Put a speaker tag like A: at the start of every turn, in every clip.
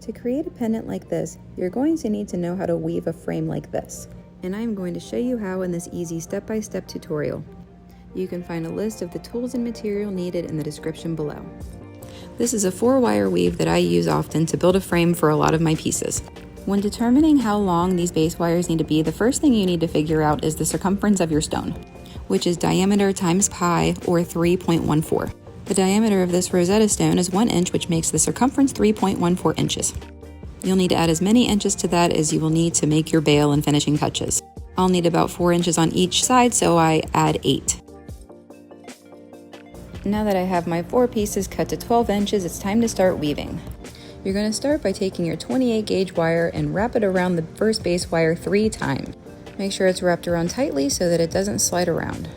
A: To create a pendant like this, you're going to need to know how to weave a frame like this. And I'm going to show you how in this easy step-by-step tutorial. You can find a list of the tools and material needed in the description below. This is a 4-wire weave that I use often to build a frame for a lot of my pieces. When determining how long these base wires need to be, the first thing you need to figure out is the circumference of your stone, which is diameter times pi, or 3.14. The diameter of this Rosetta stone is 1 inch, which makes the circumference 3.14 inches. You'll need to add as many inches to that as you will need to make your bail and finishing touches. I'll need about 4 inches on each side, so I add 8. Now that I have my 4 pieces cut to 12 inches, it's time to start weaving. You're going to start by taking your 28 gauge wire and wrap it around the first base wire 3 times. Make sure it's wrapped around tightly so that it doesn't slide around.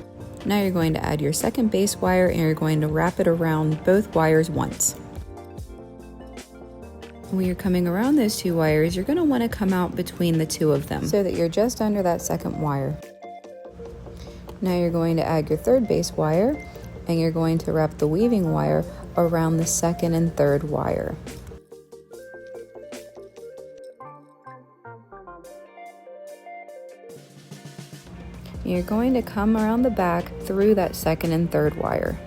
A: Now you're going to add your second base wire and you're going to wrap it around both wires once. When you're coming around those 2 wires, you're going to want to come out between the 2 of them so that you're just under that second wire. Now you're going to add your third base wire and you're going to wrap the weaving wire around the second and third wire. You're going to come around the back through that second and third wire.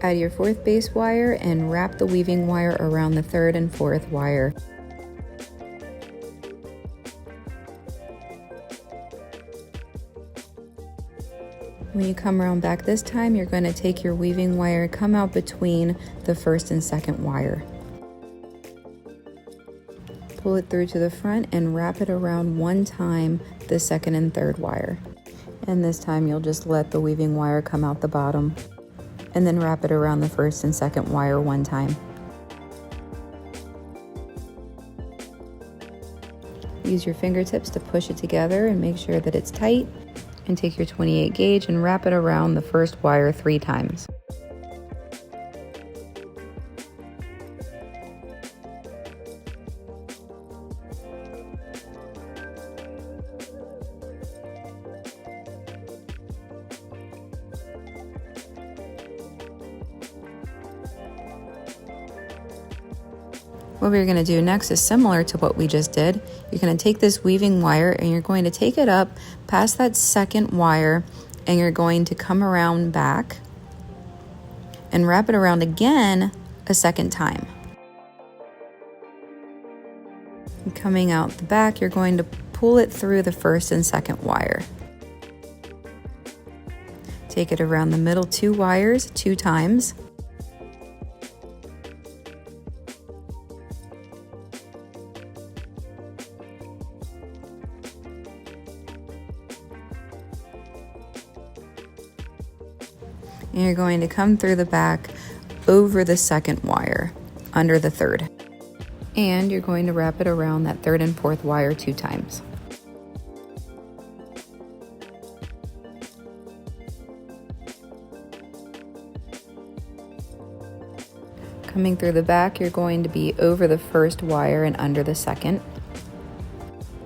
A: Add your 4th base wire and wrap the weaving wire around the 3rd and 4th wire. When you come around back this time, you're going to take your weaving wire, come out between the 1st and 2nd wire. Pull it through to the front and wrap it around 1 time the 2nd and 3rd wire. And this time you'll just let the weaving wire come out the bottom and then wrap it around the 1st and 2nd wire 1 time. Use your fingertips to push it together and make sure that it's tight, and take your 28 gauge and wrap it around the first wire 3 times. What we're going to do next is similar to what we just did. You're going to take this weaving wire and you're going to take it up past that second wire and you're going to come around back and wrap it around again a second time. And coming out the back, you're going to pull it through the 1st and 2nd wire. Take it around the middle 2 wires 2 times. And you're going to come through the back over the 2nd wire, under the 3rd. And you're going to wrap it around that 3rd and 4th wire 2 times. Coming through the back, you're going to be over the 1st wire and under the 2nd.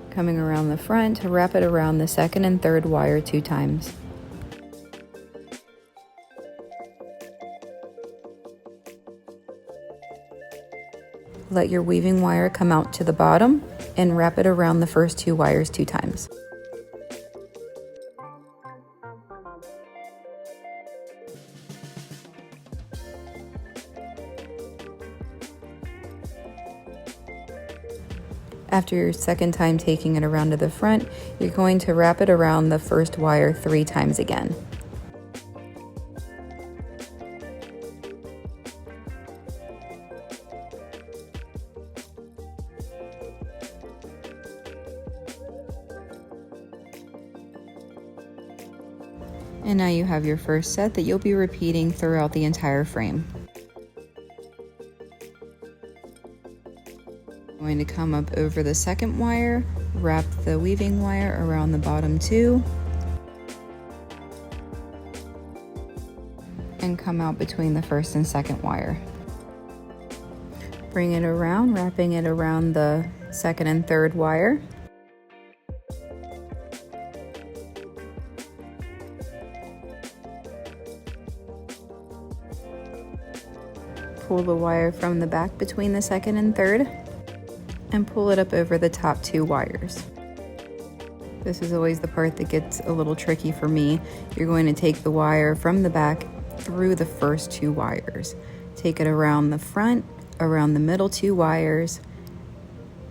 A: Coming around the front to wrap it around the 2nd and 3rd wire 2 times. Let your weaving wire come out to the bottom and wrap it around the first 2 wires 2 times. After your second time taking it around to the front, you're going to wrap it around the first wire 3 times again. And now you have your first set that you'll be repeating throughout the entire frame. I'm going to come up over the 2nd wire, wrap the weaving wire around the bottom 2, and come out between the 1st and 2nd wire. Bring it around, wrapping it around the 2nd and 3rd wire. pull the wire from the back between the second and third and pull it up over the top 2 wires. This is always the part that gets a little tricky for me. You're going to take the wire from the back through the first 2 wires. Take it around the front, around the middle 2 wires,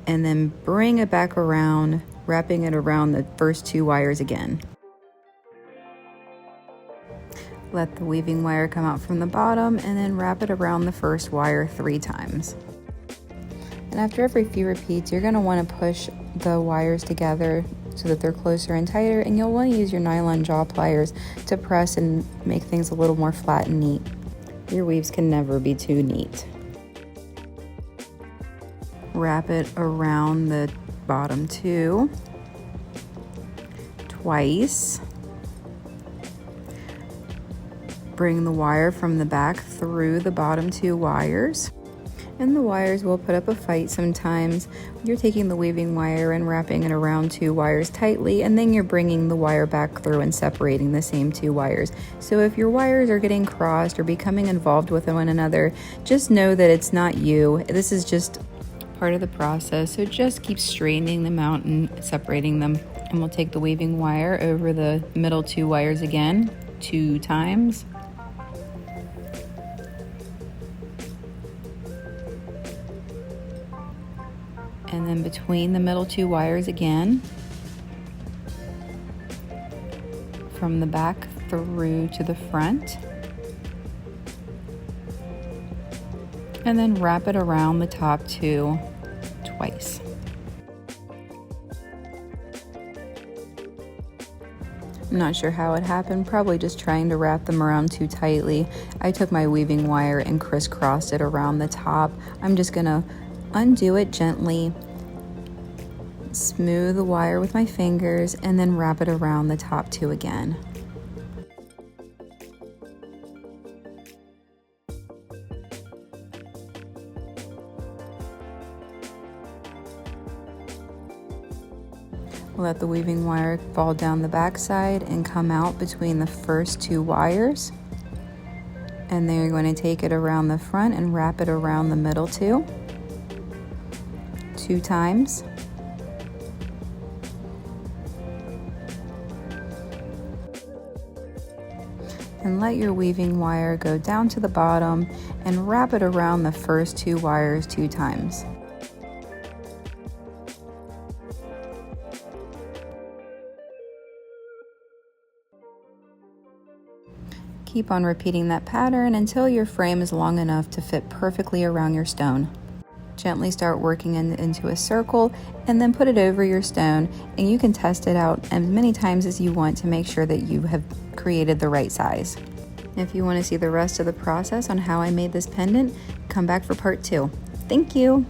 A: and then bring it back around, wrapping it around the first 2 wires again. Let the weaving wire come out from the bottom and then wrap it around the first wire 3 times. And after every few repeats, you're going to want to push the wires together so that they're closer and tighter, and you'll want to use your nylon jaw pliers to press and make things a little more flat and neat. Your weaves can never be too neat. Wrap it around the bottom 2 twice. Bring the wire from the back through the bottom 2 wires. And the wires will put up a fight sometimes. You're taking the weaving wire and wrapping it around 2 wires tightly, and then you're bringing the wire back through and separating the same 2 wires. So if your wires are getting crossed or becoming involved with one another, just know that it's not you. This is just part of the process. So just keep straightening them out and separating them. And we'll take the weaving wire over the middle 2 wires again, 2 times. And then between the middle 2 wires again, from the back through to the front, and then wrap it around the top 2 twice. I'm not sure how it happened, probably just trying to wrap them around too tightly. I took my weaving wire and crisscrossed it around the top. I'm just gonna undo it gently, smooth the wire with my fingers, and then wrap it around the top 2 again. Let the weaving wire fall down the back side and come out between the first 2 wires. And then you're going to take it around the front and wrap it around the middle 2 times. And let your weaving wire go down to the bottom and wrap it around the first 2 wires 2 times. Keep on repeating that pattern until your frame is long enough to fit perfectly around your stone. Gently start working into a circle and then put it over your stone, and you can test it out as many times as you want to make sure that you have created the right size. If you want to see the rest of the process on how I made this pendant, come back for part 2. Thank you!